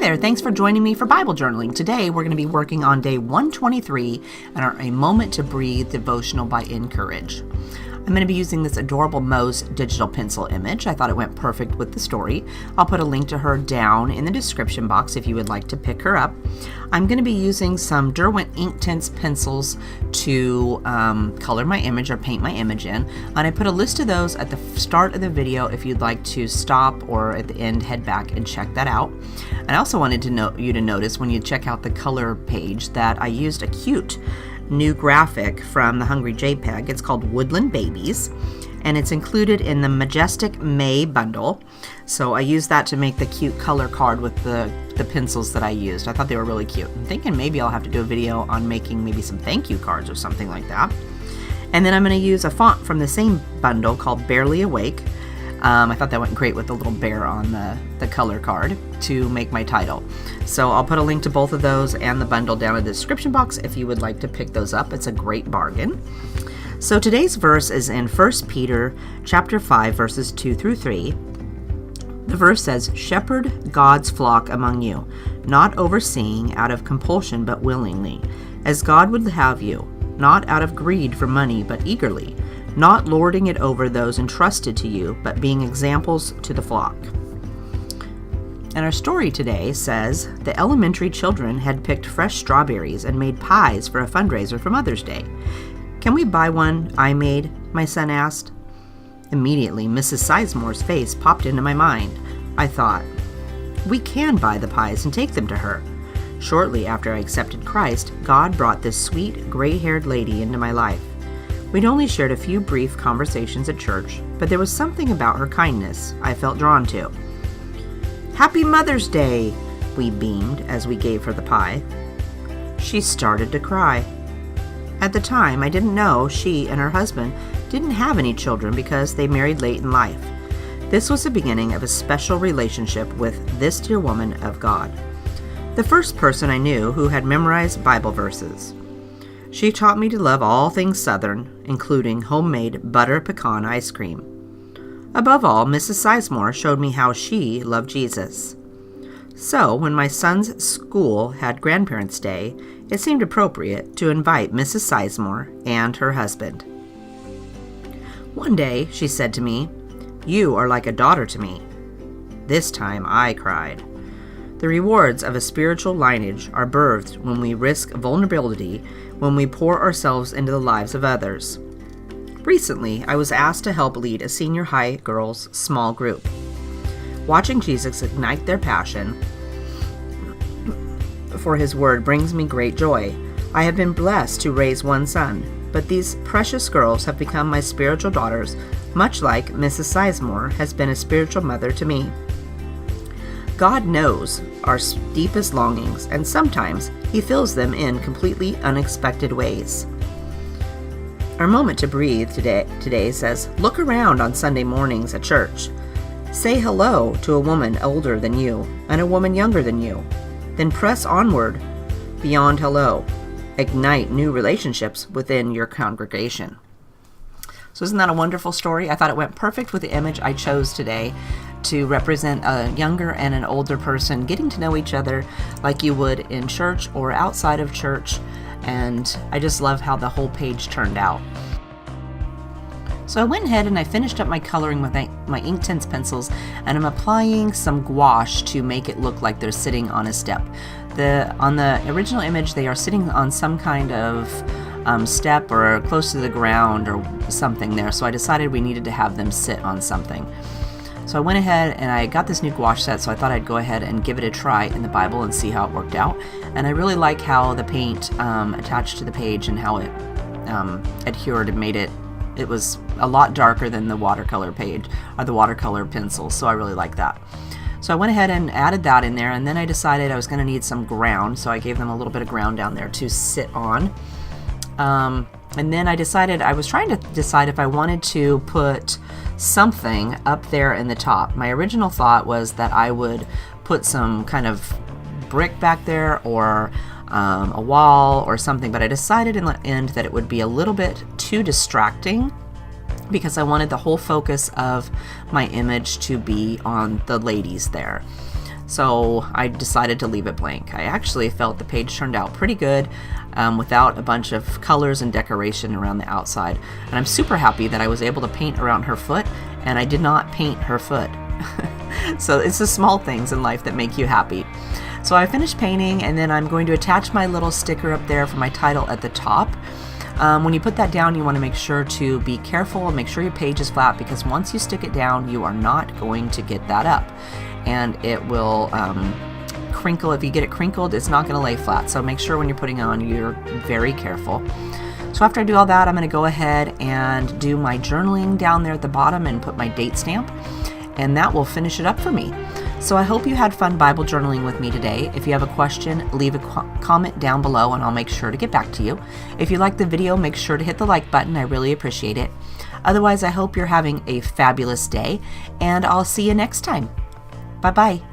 there, thanks for joining me for Bible journaling. Today we're going to be working on day 123 and our A Moment to Breathe devotional by Encourage. I'm going to be using this adorable Mo's digital pencil image. I thought it went perfect with the story. I'll put a link to her down in the description box if you would like to pick her up. I'm going to be using some Derwent Inktense pencils to color my image or paint my image in. And I put a list of those at the start of the video if you'd like to stop or at the end head back and check that out. And I also wanted to you to notice when you check out the color page that I used a cute new graphic from TheHungryJPEG. It's called Woodland Babies, and it's included in the Majestic May bundle. So I used that to make the cute color card with the pencils that I used. I thought they were really cute. I'm thinking maybe I'll have to do a video on making maybe some thank you cards or something like that. And then I'm going to use a font from the same bundle called Barely Awake. I thought that went great with the little bear on the color card to make my title. So I'll put a link to both of those and the bundle down in the description box if you would like to pick those up. It's a great bargain. So today's verse is in 1 Peter chapter 5, verses 2 through 3. The verse says, "Shepherd God's flock among you, not overseeing out of compulsion but willingly, as God would have you, not out of greed for money but eagerly, not lording it over those entrusted to you, but being examples to the flock." And our story today says the elementary children had picked fresh strawberries and made pies for a fundraiser for Mother's Day. "Can we buy one I made?" my son asked. Immediately, Mrs. Sizemore's face popped into my mind. I thought, we can buy the pies and take them to her. Shortly after I accepted Christ, God brought this sweet, gray-haired lady into my life. We'd only shared a few brief conversations at church, but there was something about her kindness I felt drawn to. "Happy Mother's Day!" we beamed as we gave her the pie. She started to cry. At the time, I didn't know she and her husband didn't have any children because they married late in life. This was the beginning of a special relationship with this dear woman of God, the first person I knew who had memorized Bible verses. She taught me to love all things Southern, including homemade butter pecan ice cream. Above all, Mrs. Sizemore showed me how she loved Jesus. So, when my son's school had Grandparents' Day, it seemed appropriate to invite Mrs. Sizemore and her husband. One day, she said to me, "You are like a daughter to me." This time, I cried. The rewards of a spiritual lineage are birthed when we risk vulnerability, when we pour ourselves into the lives of others. Recently, I was asked to help lead a senior high girls' small group. Watching Jesus ignite their passion for His Word brings me great joy. I have been blessed to raise one son, but these precious girls have become my spiritual daughters, much like Mrs. Sizemore has been a spiritual mother to me. God knows our deepest longings, and sometimes He fills them in completely unexpected ways. Our moment to breathe today says, look around on Sunday mornings at church. Say hello to a woman older than you and a woman younger than you. Then press onward beyond hello. Ignite new relationships within your congregation. So isn't that a wonderful story? I thought it went perfect with the image I chose today to represent a younger and an older person getting to know each other like you would in church or outside of church. And I just love how the whole page turned out. So I went ahead and I finished up my coloring with my Inktense pencils, and I'm applying some gouache to make it look like they're sitting on a step. On the original image, they are sitting on some kind of step or close to the ground or something there, so I decided we needed to have them sit on something. So I went ahead and I got this new gouache set, so I thought I'd go ahead and give it a try in the Bible and see how it worked out. And I really like how the paint attached to the page and how it adhered and made it was a lot darker than the watercolor page or the watercolor pencils, so I really like that. So I went ahead and added that in there, and then I decided I was going to need some ground, so I gave them a little bit of ground down there to sit on. And then I was trying to decide if I wanted to put something up there in the top. My original thought was that I would put some kind of brick back there or a wall or something, but I decided in the end that it would be a little bit too distracting because I wanted the whole focus of my image to be on the ladies there. so I decided to leave it blank. I actually felt the page turned out pretty good without a bunch of colors and decoration around the outside. And I'm super happy that I was able to paint around her foot, and I did not paint her foot. So it's the small things in life that make you happy. So I finished painting, and then I'm going to attach my little sticker up there for my title at the top. When you put that down, you want to make sure to be careful and make sure your page is flat, because once you stick it down, you are not going to get that up. And it will crinkle. If you get it crinkled, it's not going to lay flat. So make sure when you're putting it on, you're very careful. So after I do all that, I'm going to go ahead and do my journaling down there at the bottom and put my date stamp. And that will finish it up for me. So I hope you had fun Bible journaling with me today. If you have a question, leave a comment down below and I'll make sure to get back to you. If you liked the video, make sure to hit the like button. I really appreciate it. Otherwise, I hope you're having a fabulous day, and I'll see you next time. Bye-bye.